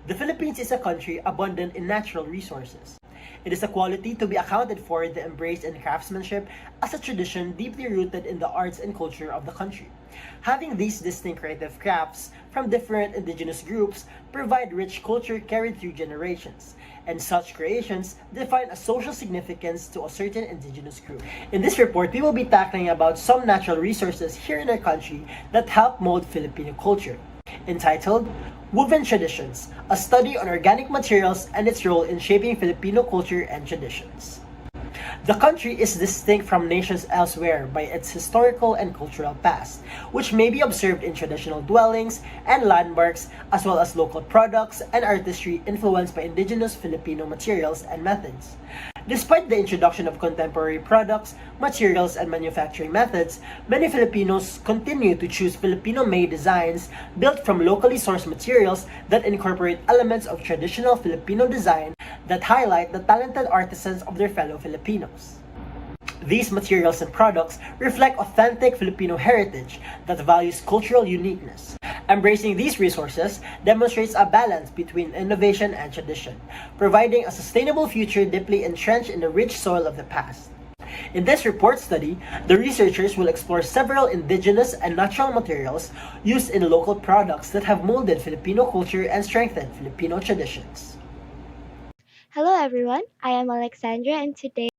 The Philippines is a country abundant in natural resources. It is a quality to be accounted for the embrace in craftsmanship as a tradition deeply rooted in the arts and culture of the country. Having these distinct creative crafts from different indigenous groups provide rich culture carried through generations, and such creations define a social significance to a certain indigenous group. In this report, we will be tackling about some natural resources here in our country that help mold Filipino culture, entitled Woven Traditions, a study on organic materials and its role in shaping Filipino culture and traditions. The country is distinct from nations elsewhere by its historical and cultural past, which may be observed in traditional dwellings and landmarks, as well as local products and artistry influenced by indigenous Filipino materials and methods. Despite the introduction of contemporary products, materials, and manufacturing methods, many Filipinos continue to choose Filipino-made designs built from locally sourced materials that incorporate elements of traditional Filipino design that highlight the talented artisans of their fellow Filipinos. These materials and products reflect authentic Filipino heritage that values cultural uniqueness. Embracing these resources demonstrates a balance between innovation and tradition, providing a sustainable future deeply entrenched in the rich soil of the past. In this report study, the researchers will explore several indigenous and natural materials used in local products that have molded Filipino culture and strengthened Filipino traditions. Hello everyone, I am Alexandra and today